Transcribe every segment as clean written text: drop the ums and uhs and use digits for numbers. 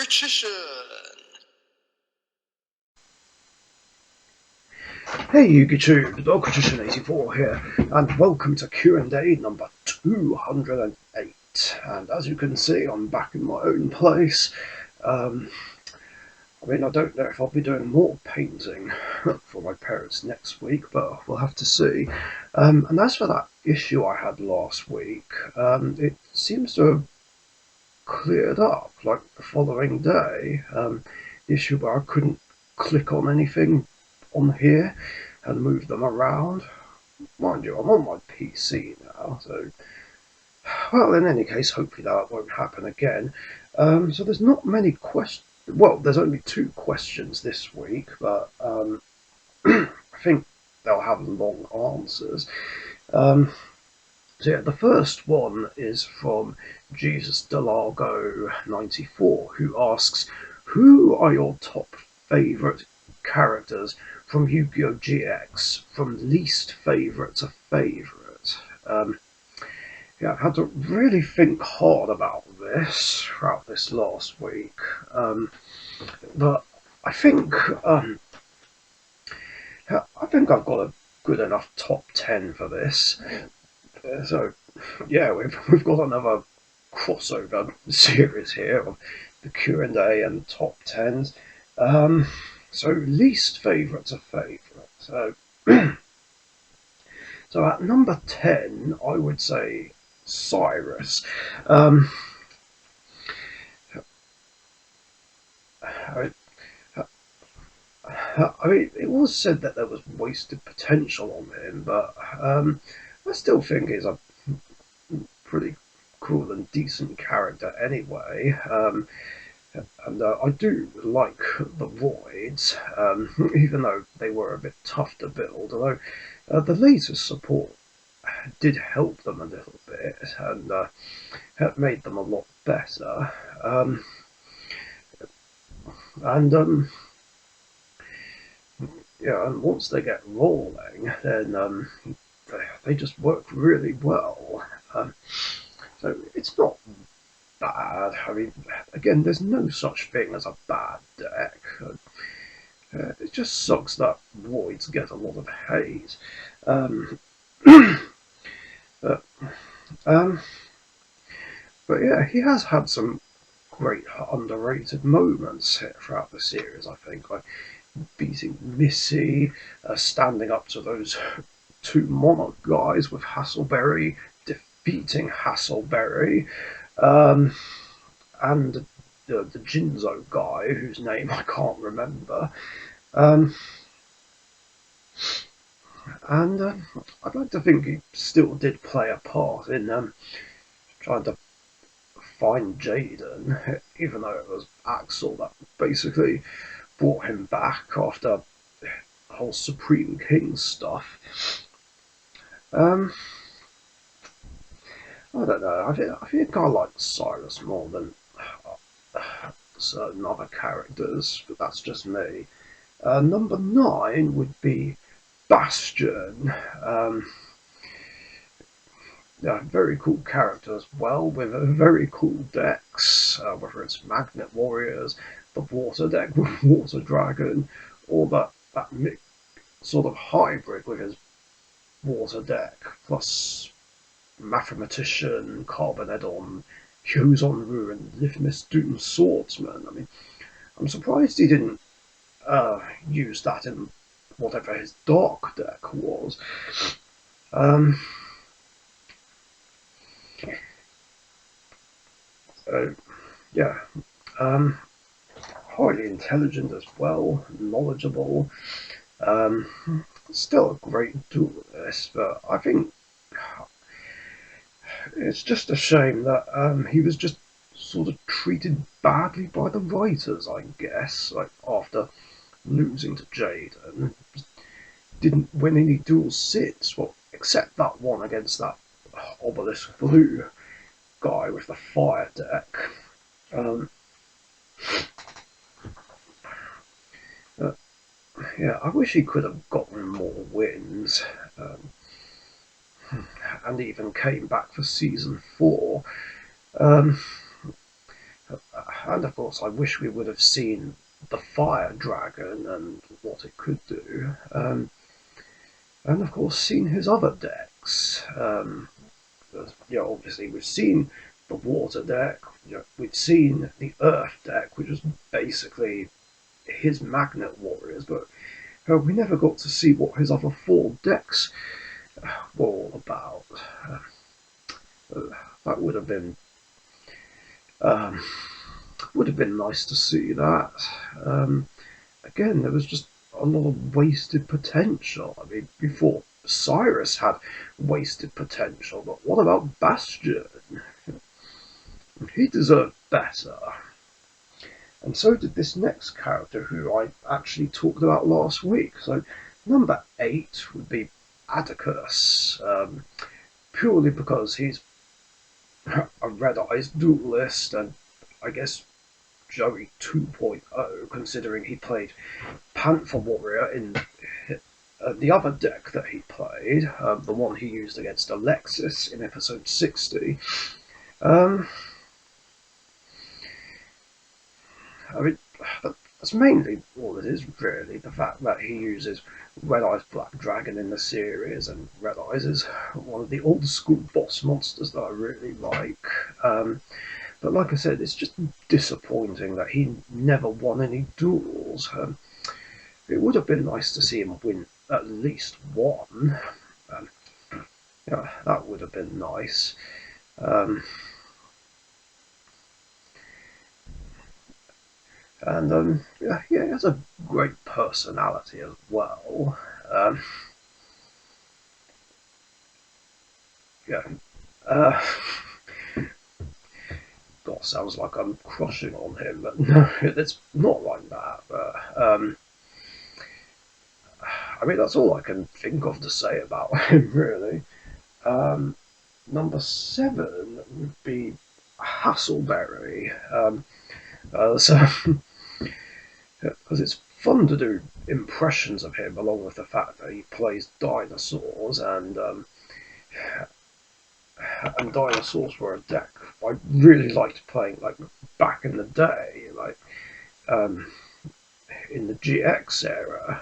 Richician. Hey YouTube, Richician84 here, and welcome to Q&A number 208. And as you can see, I'm back in my own place. I don't know if I'll be doing more painting for my parents next week, but we'll have to see. And as for that issue I had last week, it seems to have cleared up, like the following day. The issue where I couldn't click on anything on here and move them around. Mind you, I'm on my PC now, so... Well, in any case, hopefully that won't happen again. So there's not many questions. Well, there's only 2 questions this week, but I think they'll have long answers. So yeah, the first one is from Jesus Delago 94, who asks, who are your top favourite characters from Yu-Gi-Oh! GX, from least favourite to favourite? Yeah, I've had to really think hard about this throughout this last week, but I think I've got a good enough top 10 for this. So yeah, we've got another crossover series here of the Q&A and top 10s. So least favourite to favourite. So so at number 10, I would say Cyrus. I, it was said that there was wasted potential on him, but I still think he's a pretty cool and decent character anyway. And I do like the Voids, even though they were a bit tough to build, although the laser support did help them a little bit and made them a lot better. And yeah, and once they get rolling, then they just work really well. So it's not bad. I mean, again, there's no such thing as a bad deck. It just sucks that Voids get a lot of hate. Um, but, um, but yeah, he has had some great underrated moments throughout the series, I think, like beating Missy, standing up to those 2 Monarch guys with Hasselberry, defeating Hasselberry, and the Jinzo guy, whose name I can't remember. And I'd like to think he still did play a part in trying to find Jaden, even though it was Axel that basically brought him back after the whole Supreme King stuff. I don't know. I think I like Cyrus more than certain other characters, but that's just me. Number 9 would be Bastion. Yeah, very cool character as well, with a very cool decks, whether it's Magnet Warriors, the Water deck with Water Dragon, or that sort of hybrid with his Water deck, plus Mathematician, Carbonedon, Huzon Ruin, Litmus Doom Swordsman. I mean, I'm surprised he didn't use that in whatever his Dark deck was. So, yeah. Highly intelligent as well, knowledgeable. Still a great duelist, but I think it's just a shame that he was just sort of treated badly by the writers, I guess. Like after losing to Jaden, didn't win any duels since. Well, except that one against that Obelisk Blue guy with the fire deck. Yeah, I wish he could have gotten more wins, and even came back for season 4. And of course, I wish we would have seen the fire dragon and what it could do. And of course, seen his other decks. Obviously, we've seen the water deck. We've seen the earth deck, which was basically his magnet warriors, but we never got to see what his other four decks were all about. That um, would have been nice to see that. Again, there was just a lot of wasted potential. I mean, before Cyrus had wasted potential, but what about Bastion? He deserved better. And so did this next character, who I actually talked about last week. So number 8 would be Atticus, purely because he's a Red Eyes duelist, and I guess Joey 2.0, considering he played Panther Warrior in the other deck that he played, the one he used against Alexis in episode 60. I mean, that's mainly all it is, really. The fact that he uses Red Eyes Black Dragon in the series, and Red Eyes is one of the old school boss monsters that I really like. But like I said, it's just disappointing that he never won any duels. It would have been nice to see him win at least one. That would have been nice. And he has a great personality as well. God, sounds like I'm crushing on him, but no, it's not like that. But I mean, that's all I can think of to say about him, really. Number 7 would be Hasselberry. Because it's fun to do impressions of him, along with the fact that he plays dinosaurs, and dinosaurs were a deck I really liked playing, like back in the day, like in the GX era.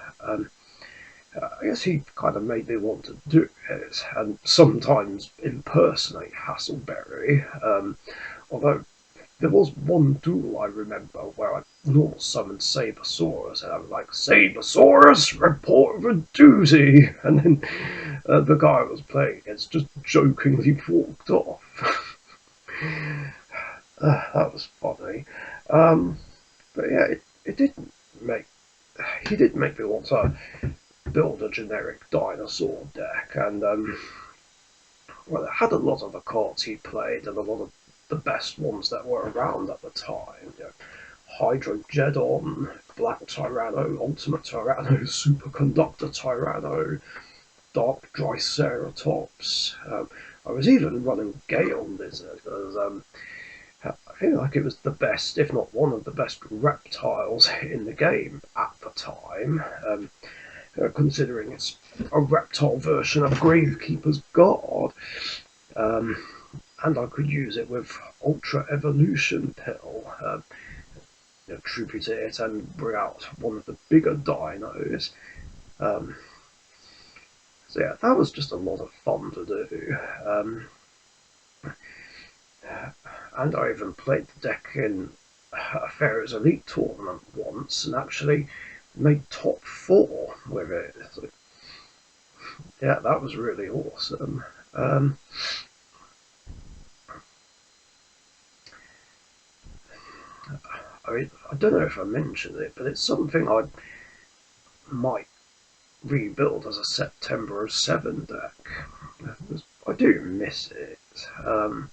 I guess he kind of made me want to do it, and sometimes impersonate Hasselberry. Although there was one duel I remember where I normal summoned Sabersaurus, and I was like, "Sabersaurus, report for duty!" And then the guy I was playing against just jokingly walked off. That was funny. But yeah, it did make he did make me want to build a generic dinosaur deck, and well, it had a lot of the cards he played, and a lot of the best ones that were around at the time. Hydrogeddon, Black Tyranno, Ultimate Tyranno, Superconductor Tyranno, Dark Triceratops. I was even running Gale Lizard, because I feel like it was the best, if not one of the best reptiles in the game at the time. Considering it's a reptile version of Gravekeeper's Guard. And I could use it with Ultra Evolution Pill, tribute it and bring out one of the bigger dinos. So yeah, that was just a lot of fun to do. And I even played the deck in a Pharaoh's Elite tournament once, and actually made top 4 with it. So, yeah, that was really awesome. I mean, I don't know if I mentioned it, but it's something I might rebuild as a September 07 deck. I do miss it. Of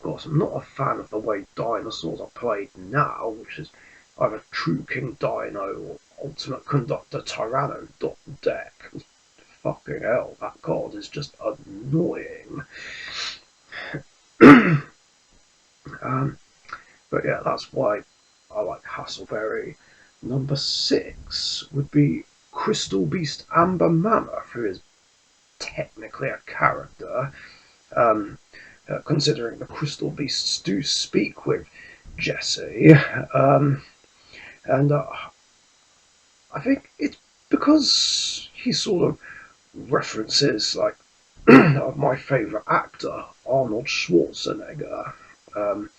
course, I'm not a fan of the way dinosaurs are played now, which is either True King Dino or Ultimate Conductor Tyranno deck. Fucking hell, that card is just annoying. But yeah, that's why I like Hasselberry. Number 6 would be Crystal Beast Amber Mammoth, who is technically a character, considering the Crystal Beasts do speak with Jesse, and I think it's because he sort of references like my favourite actor, Arnold Schwarzenegger. Um,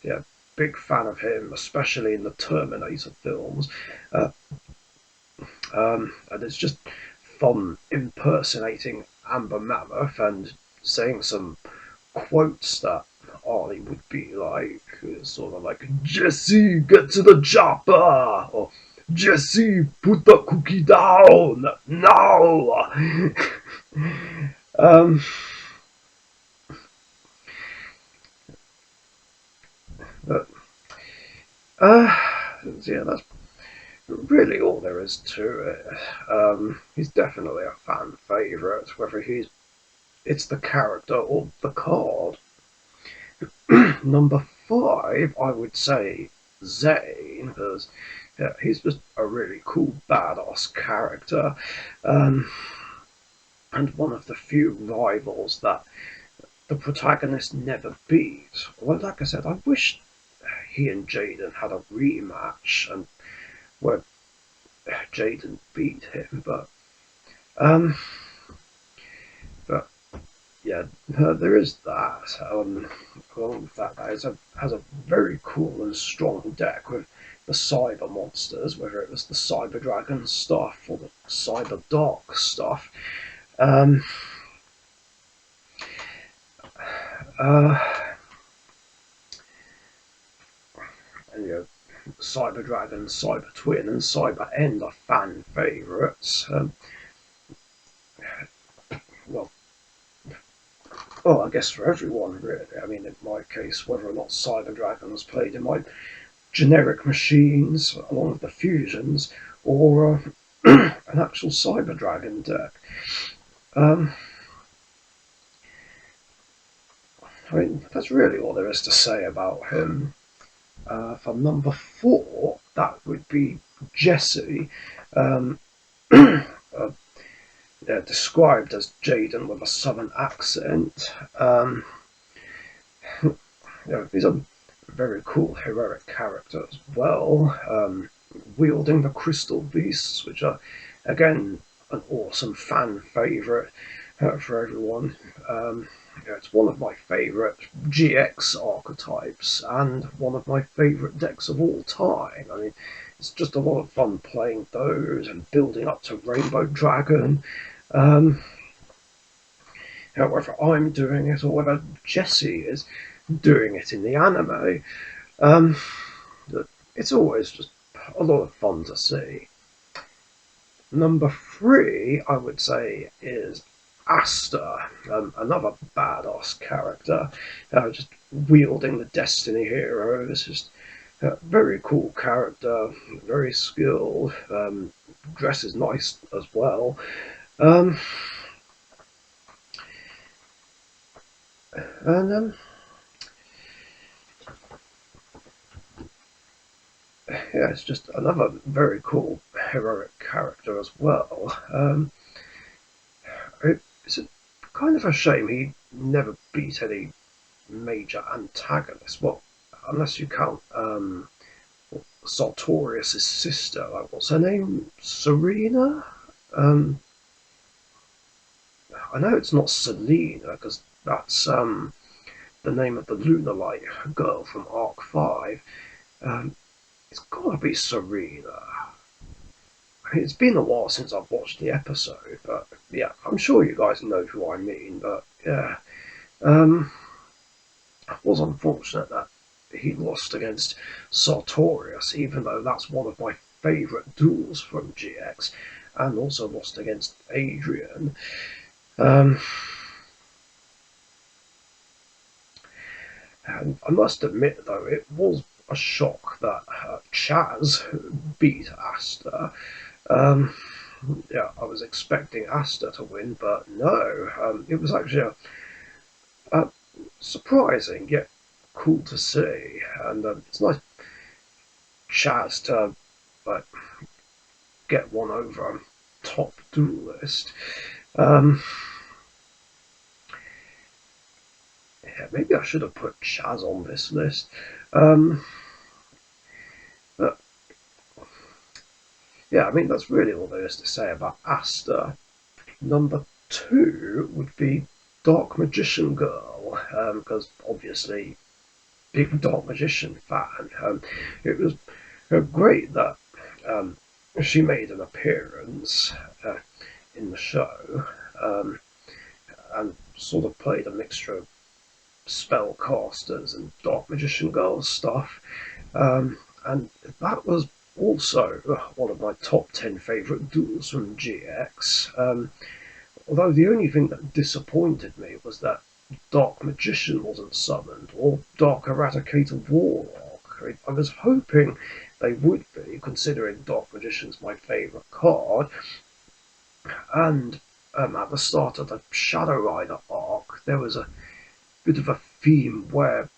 yeah, big fan of him, especially in the Terminator films. Uh, and it's just fun impersonating Amber Mammoth and saying some quotes that Arnie would be like, sort of like, Jesse, get to the chopper! Or, Jesse, put the cookie down! Now! um, but, uh, yeah, that's really all there is to it. He's definitely a fan favourite, whether it's the character or the card. Number five, I would say Zane, because yeah, he's just a really cool, badass character, um, and one of the few rivals that the protagonist never beat. Well, like I said, I wish he and Jaden had a rematch and where Jaden beat him, um, but yeah, there is that. Along with that, has a very cool and strong deck with the cyber monsters, whether it was the cyber dragon stuff or the cyber dark stuff. Um, uh, and you know, cyber dragon, cyber twin, and cyber end are fan favourites. Well, well, I guess for everyone really. I mean, in my case, whether or not cyber dragon was played in my generic machines along with the fusions, or an actual cyber dragon deck. Um, I mean, that's really all there is to say about him. For number four, that would be Jesse, um, uh, described as Jaden with a southern accent. He's a very cool heroic character as well, wielding the crystal beasts, which are again an awesome fan favourite for everyone. It's one of my favourite GX archetypes and one of my favourite decks of all time. I mean, it's just a lot of fun playing those and building up to Rainbow Dragon. Um, whether I'm doing it or whether Jesse is doing it in the anime, um, it's always just a lot of fun to see. Number three, I would say, is Asta, another badass character, just wielding the Destiny heroes. Just a very cool character, very skilled, dresses nice as well. Um, and yeah, it's just another very cool heroic character as well. It's kind of a shame he never beat any major antagonists. Well, unless you count Sartorius' sister. Like, what's her name? Serena? Um, I know it's not Selena because that's the name of the Lunalight girl from Arc 5. Um, it's gotta be Serena. I mean, it's been a while since I've watched the episode, but yeah, I'm sure you guys know who I mean. But yeah, it was unfortunate that he lost against Sartorius, even though that's one of my favourite duels from GX, and also lost against Adrian. Um, and I must admit, though, it was a shock that Chaz beat Asta. Um, yeah, I was expecting Asta to win, but no. It was actually a surprising yet cool to see, and it's nice Chaz to like get one over a top duelist. Um, Yeah, maybe I should have put Chaz on this list. Um, but yeah, I mean, that's really all there is to say about Asta. Number two would be Dark Magician Girl, because obviously, big Dark Magician fan. It was great that um, she made an appearance in the show um, and sort of played a mixture of spellcasters and Dark Magician Girl stuff. And that was also one of my top 10 favourite duels from GX. Although the only thing that disappointed me was that Dark Magician wasn't summoned, or Dark Eradicator Warlock. I was hoping they would be, considering Dark Magician's my favourite card. And at the start of the Shadow Rider arc, there was a bit of a theme where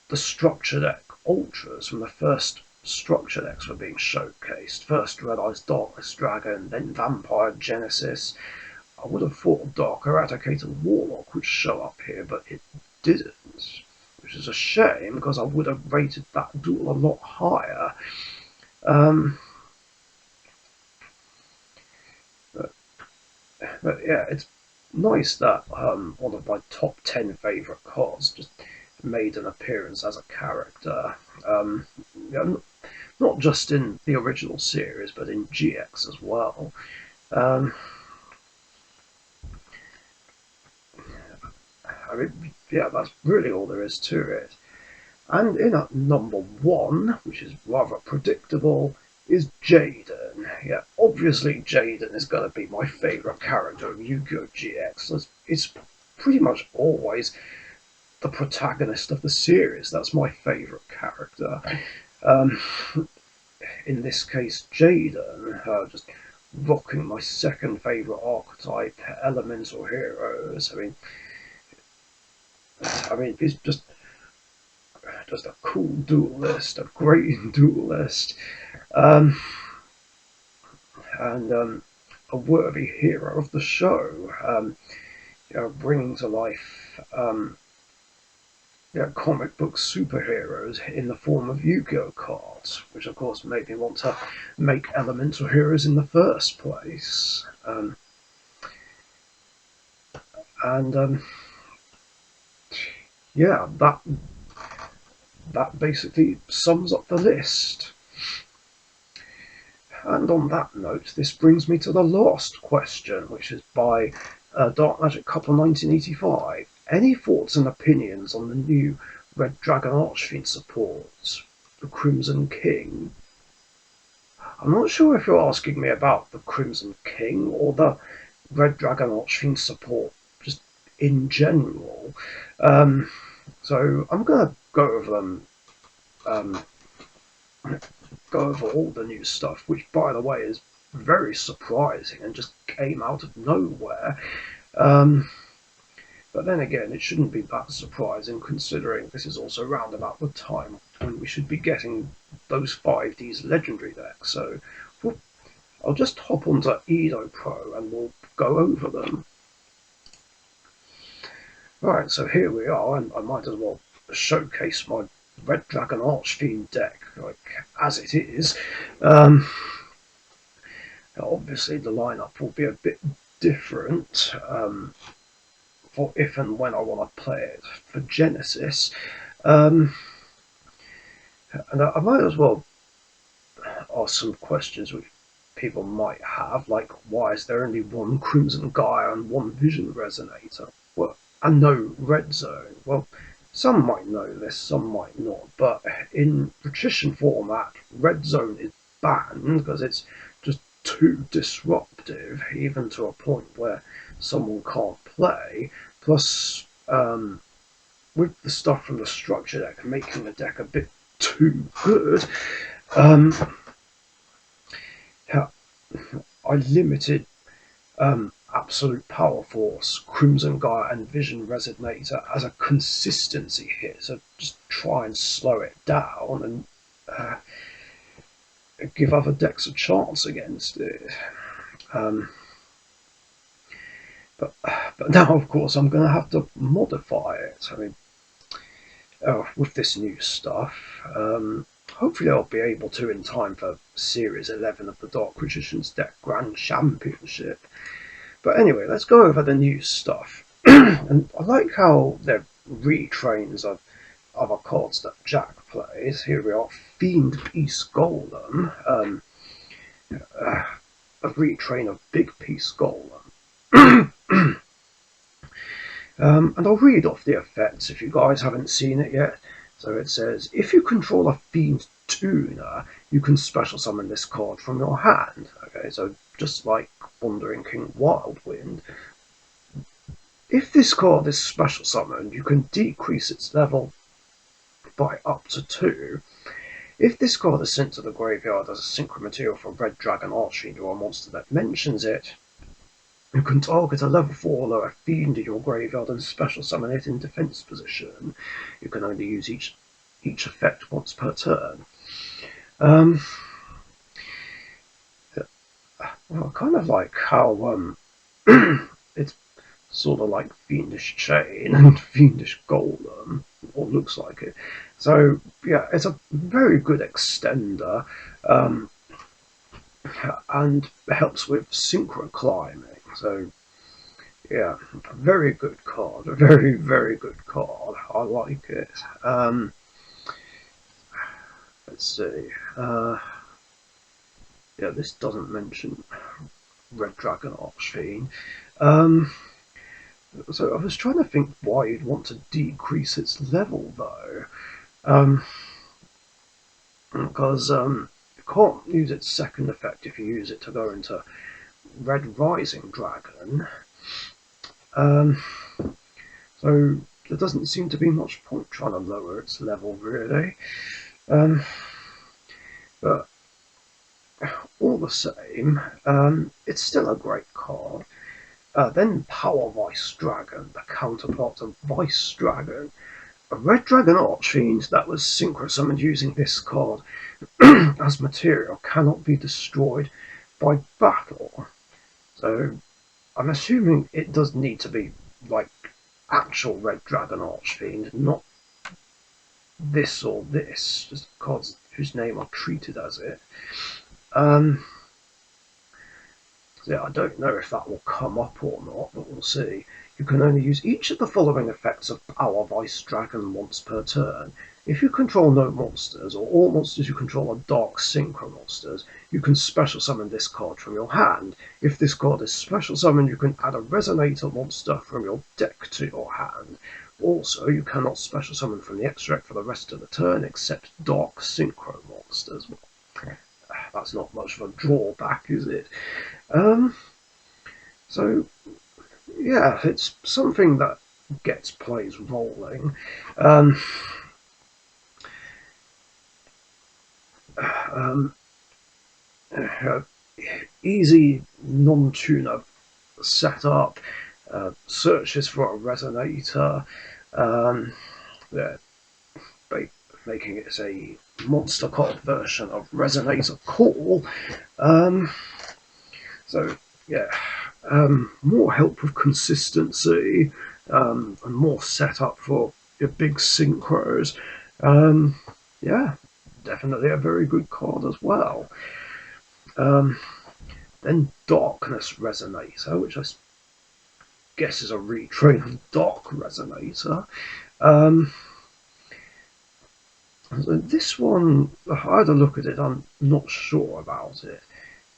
the structure deck ultras from the first structure decks were being showcased. First Red Eyes Darkness Dragon, then Vampire Genesis. I would have thought Dark Eradicator Warlock would show up here, but it didn't, which is a shame because I would have rated that duel a lot higher. Um, but, but yeah, it's nice that one of my top 10 favourite cards just made an appearance as a character. Yeah, not just in the original series, but in GX as well. Um, I mean, yeah, that's really all there is to it. And in at number one, which is rather predictable, is Jaden. Yeah, obviously Jaden is going to be my favourite character of Yu-Gi-Oh! GX. It's pretty much always the protagonist of the series. That's my favourite character. Um, in this case, Jaden, just rocking my second favourite archetype, Elemental Heroes. I mean, he's just a cool duelist, a great duelist, um, and a worthy hero of the show. Bringing to life comic book superheroes in the form of Yu-Gi-Oh cards, which of course made me want to make Elemental Heroes in the first place. And yeah, that basically sums up the list. And on that note, this brings me to the last question, which is by Dark Magic Couple 1985. Any thoughts and opinions on the new Red Dragon Archfiend support, the Crimson King? I'm not sure if you're asking me about the Crimson King or the Red Dragon Archfiend support just in general. So I'm going to go over them go over all the new stuff, which, by the way, is very surprising and just came out of nowhere. But then again, it shouldn't be that surprising considering this is also round about the time when we should be getting those 5D's legendary decks. So I'll just hop onto Edo Pro and we'll go over them. Right, so here we are, and I might as well showcase my Red Dragon Archfiend deck, as it is. Obviously, the lineup will be a bit different for if and when I want to play it for Genesis. And I might as well ask some questions which people might have, like why is there only one Crimson Gaia and one Vision Resonator? Well, and no Red Zone. Well, some might know this, some might not, but in Richician format, Red Zone is banned because it's just too disruptive, even to a point where someone can't play. Plus, with the stuff from the structure deck making the deck a bit too good, I limited Absolute Power Force, Crimson Gaia, and Vision Resonator as a consistency hit. So just try and slow it down and give other decks a chance against it. But now, of course, I'm going to have to modify it. I mean, with this new stuff, hopefully I'll be able to in time for Series 11 of the Dark Richician's Deck Grand Championship. But anyway, let's go over the new stuff. And I like how they're retrains of other cards that Jack plays. Here we are, Fiend Piece Golem, a retrain of Big Piece Golem. And I'll read off the effects if you guys haven't seen it yet. So it says, if you control a Fiend Tuner, you can special summon this card from your hand. Okay, so just like Wandering King Wildwind. If this card is special summoned, you can decrease its level by up to 2. If this card is sent to the graveyard as a synchro material for Red Dragon Archfiend or a monster that mentions it, you can target a level 4 or lower fiend in your graveyard and special summon it in defense position. You can only use each effect once per turn. Well, I kind of like how it's sort of like Fiendish Chain and Fiendish Golem, or looks like it. So yeah, it's a very good extender, and helps with synchro climbing. So yeah, a very good card, a very, very good card. I like it. Let's see. Yeah, this doesn't mention Red Dragon Archfiend. So I was trying to think why you'd want to decrease its level though, because you can't use its second effect if you use it to go into Red Rising Dragon. So there doesn't seem to be much point trying to lower its level really. But all the same, it's still a great card. Then Power Vice Dragon, the counterpart of Vice Dragon. A Red Dragon Archfiend that was synchro summoned using this card as material cannot be destroyed by battle. So I'm assuming it does need to be like actual Red Dragon Archfiend, not this or this, just cards whose name are treated as it. Yeah, I don't know if that will come up or not, but we'll see. You can only use each of the following effects of Power Vice Dragon once per turn. If you control no monsters, or all monsters you control are Dark Synchro monsters, you can special summon this card from your hand. If this card is special summoned, you can add a Resonator monster from your deck to your hand. Also, you cannot special summon from the extra deck for the rest of the turn except Dark Synchro monsters. That's not much of a drawback, is it? So yeah, it's something that gets plays rolling. Easy non-tuner setup, searches for a resonator, yeah, making it a monster card version of Resonator Call. So yeah, more help with consistency, and more setup for your big synchros. Yeah, definitely a very good card as well. Then Darkness Resonator, which I guess is a retrain of Dark Resonator. So this one, I had a look at it, I'm not sure about it.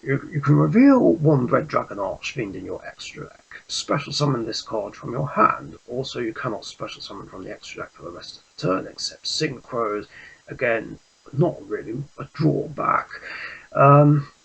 You can reveal one Red Dragon Archfiend in your extra deck. Special summon this card from your hand. Also, you cannot special summon from the extra deck for the rest of the turn except synchros. Again, not really a drawback.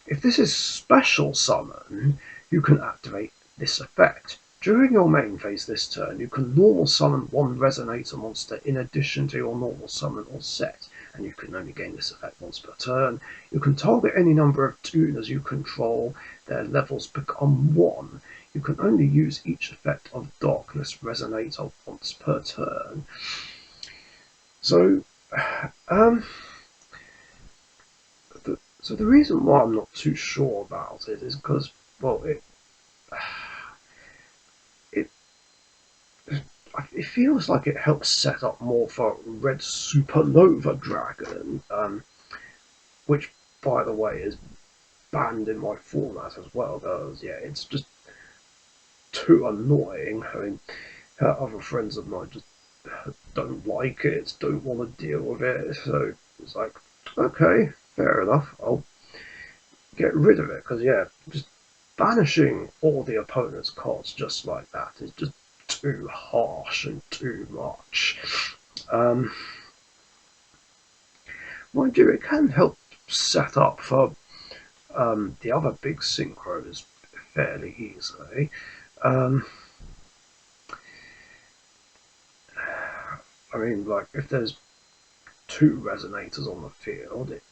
If this is special summon, you can activate this effect. During your main phase this turn, you can normal summon one Resonator monster in addition to your normal summon or set, and you can only gain this effect once per turn. You can target any number of tuners you control. Their levels become 1. You can only use each effect of Darkness Resonator once per turn. So, the reason why I'm not too sure about it is because, well, it feels like it helps set up more for Red Supernova Dragon, which, by the way, is banned in my format as well, because, yeah, it's just too annoying. I mean, other friends of mine just don't like it, don't want to deal with it, so it's like, okay, fair enough, I'll get rid of it, because, yeah, just banishing all the opponent's cards just like that is just too harsh and too much. Mind you, it can help set up for the other big synchros fairly easily. I mean, like, if there's two resonators on the field, it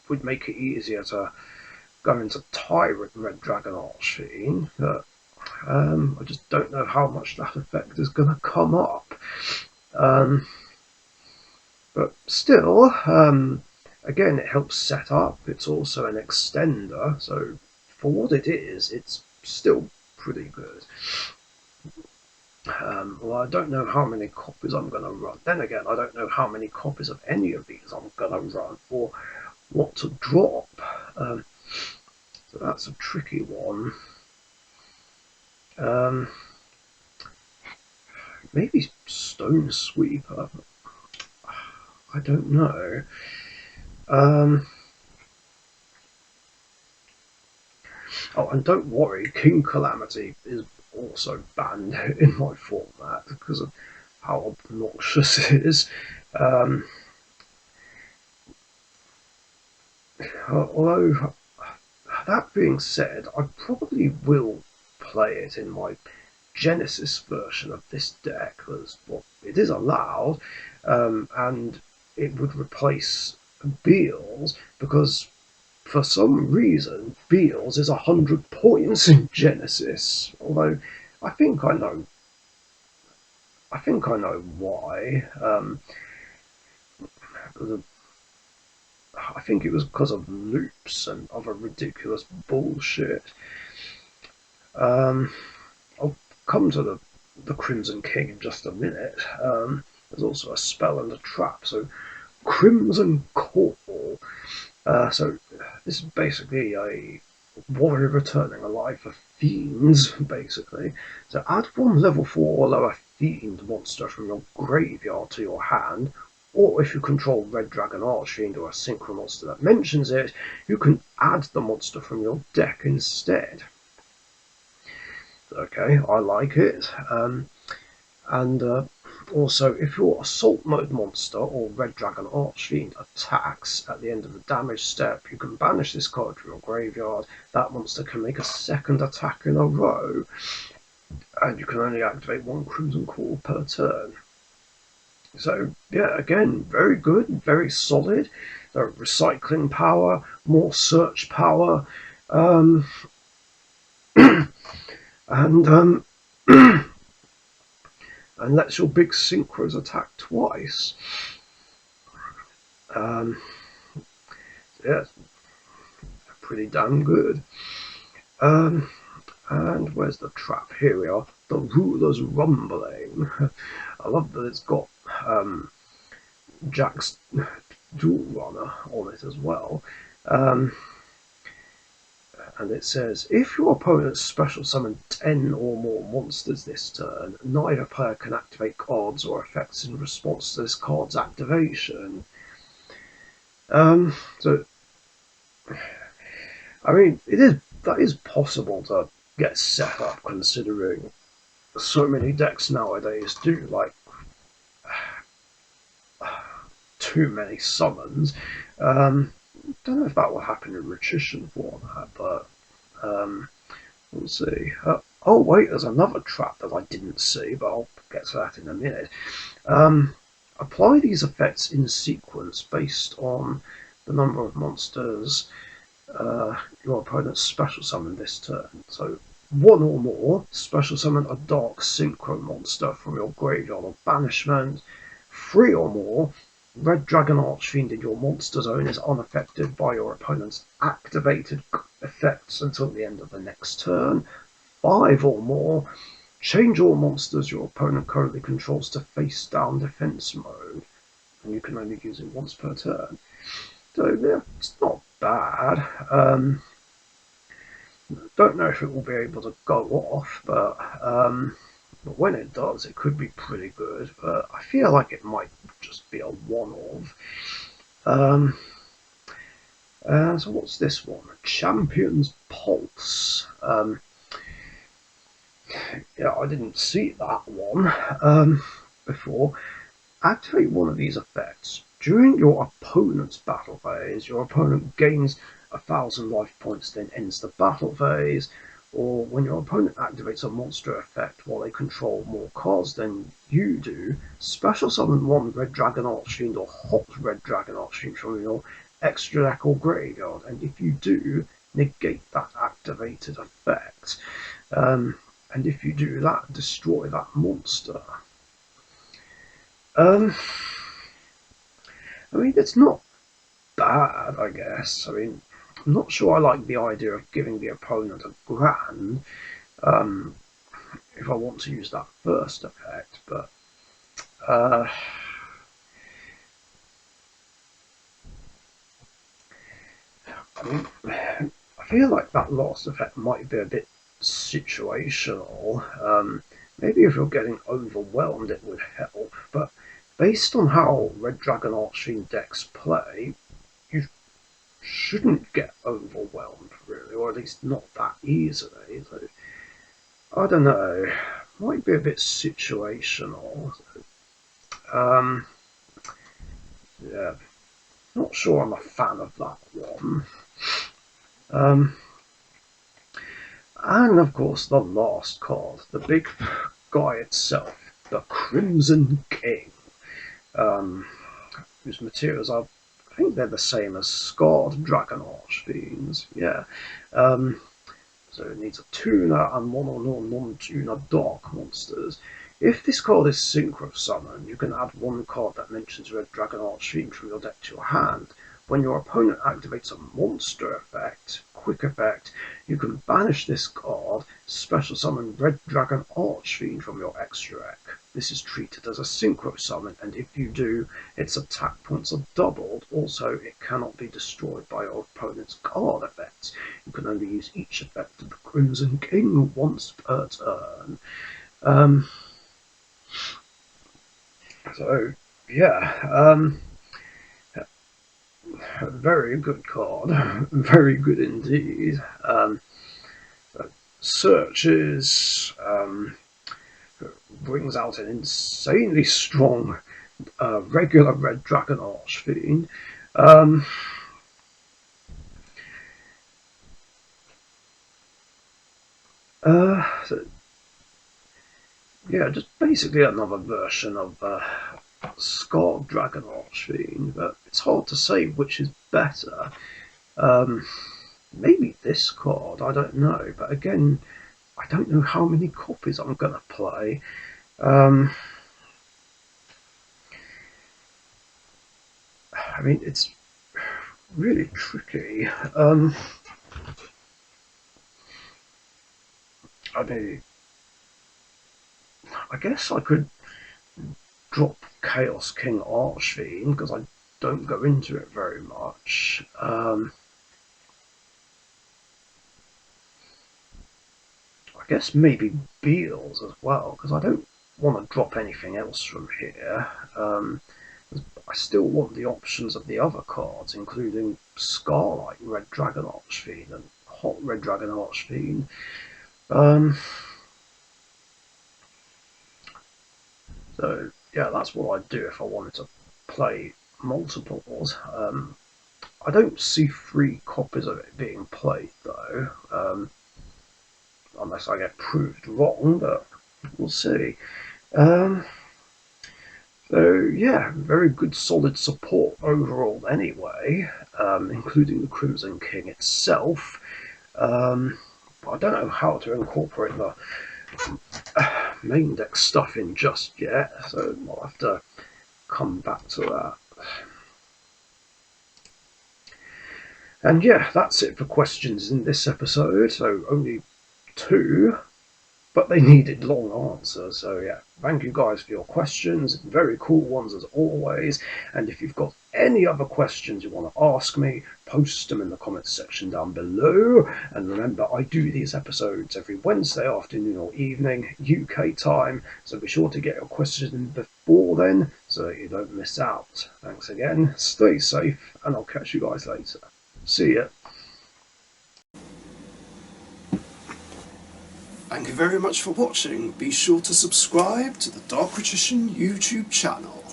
would make it easier to go into tie with Red Dragon Archfiend, but I just don't know how much that effect is going to come up. But still, again, it helps set up. It's also an extender, so for what it is, it's still pretty good. Well, I don't know how many copies I'm going to run. Then again, I don't know how many copies of any of these I'm going to run or what to drop. So that's a tricky one. Maybe Stone Sweeper. I don't know. Oh, and don't worry, King Calamity is also banned in my format because of how obnoxious it is. Although, that being said, I probably will play it in my Genesis version of this deck, because, well, it is allowed, and it would replace Beals, because for some reason Beals is 100 points in Genesis. Although I think I know why. I think it was because of loops and other ridiculous bullshit. I'll come to the Crimson King in just a minute. There's also a spell and a trap. So Crimson Call. So this is basically a warrior returning alive for fiends, basically. So add one level 4 or lower fiend monster from your graveyard to your hand, or if you control Red Dragon Archfiend or a synchro monster that mentions it, you can add the monster from your deck instead. Okay, I like it. And also, if your Assault Mode monster or Red Dragon Archfiend attacks at the end of the damage step, you can banish this card from your graveyard. That monster can make a second attack in a row, and you can only activate one Crimson Call per turn. So, yeah, again, very good, very solid. Recycling power, more search power, and and lets your big synchros attack twice. Yeah, pretty damn good. And where's the trap? Here we are. The Ruler's Rumbling. I love that it's got Jack's Dual Runner on it as well. And it says, if your opponent special summon 10 or more monsters this turn, neither player can activate cards or effects in response to this card's activation. So, I mean, that is possible to get set up, considering so many decks nowadays do like too many summons. Don't know if that will happen in Richician format, but we'll see. Oh wait, there's another trap that I didn't see, but I'll get to that in a minute. Apply these effects in sequence based on the number of monsters your opponent's special summon this turn. So one or more, special summon a dark synchro monster from your graveyard or banishment. 3 or more, Red Dragon Archfiend in your monster zone is unaffected by your opponent's activated effects until the end of the next turn. 5 or more, change all monsters your opponent currently controls to face down defense mode, and you can only use it once per turn. So yeah, it's not bad. Don't know if it will be able to go off, but when it does, it could be pretty good. But I feel like it might just be a one-off. Um, so what's this one? Champion's Pulse. Yeah, I didn't see that one before. Activate one of these effects. During your opponent's battle phase, your opponent gains 1,000 life points, then ends the battle phase. Or when your opponent activates a monster effect while they control more cards than you do, special summon one Red Dragon Archfiend or Hot Red Dragon Archfiend from your extra deck or graveyard, and if you do, negate that activated effect. And if you do that, destroy that monster. I mean, it's not bad, I guess. I mean, I'm not sure I like the idea of giving the opponent a grand if I want to use that first effect, but I mean, I feel like that last effect might be a bit situational. Maybe if you're getting overwhelmed, it would help, but based on how Red Dragon Archfiend decks play, you shouldn't get overwhelmed, really, or at least not that easily. So, I don't know. Might be a bit situational. Um, yeah, not sure I'm a fan of that one. Um, and of course, the last card, the big guy itself, the Crimson King, whose materials are, I think they're the same as Scarred Dragon Archfiends. Yeah. So it needs a tuner and one or more non-tuner dark monsters. If this card is Synchro Summon, you can add one card that mentions Red Dragon Archfiend from your deck to your hand. When your opponent activates a monster effect, quick effect, you can banish this card, special summon Red Dragon Archfiend from your extra deck. This is treated as a Synchro Summon, and if you do, its attack points are doubled. Also, it cannot be destroyed by your opponent's card effects. You can only use each effect of the Crimson King once per turn. So, yeah, very good card. Very good indeed. Searches, brings out an insanely strong regular Red Dragon Archfiend. So, yeah, just basically another version of Scarred Dragon Archfiend, but it's hard to say which is better. Maybe this card, I don't know, but again, I don't know how many copies I'm going to play. I mean, it's really tricky. I mean, I guess I could drop Chaos King Archfiend because I don't go into it very much. I guess maybe Beals as well because I don't want to drop anything else from here. I still want the options of the other cards, including Scarlight Red Dragon Archfiend and Hot Red Dragon Archfiend. So yeah, that's what I'd do if I wanted to play multiples. I don't see 3 copies of it being played though, unless I get proved wrong, but we'll see. So yeah, very good solid support overall anyway, including the Crimson King itself. But I don't know how to incorporate the main deck stuff in just yet, so I'll have to come back to that. And yeah, that's it for questions in this episode, so only 2. but they needed long answers. So yeah, thank you guys for your questions, very cool ones as always. And if you've got any other questions you want to ask me, post them in the comments section down below. And remember, I do these episodes every Wednesday afternoon or evening UK time, so be sure to get your questions in before then so that you don't miss out. Thanks again, stay safe, and I'll catch you guys later. See ya. Thank you very much for watching. Be sure to subscribe to the Richician YouTube channel.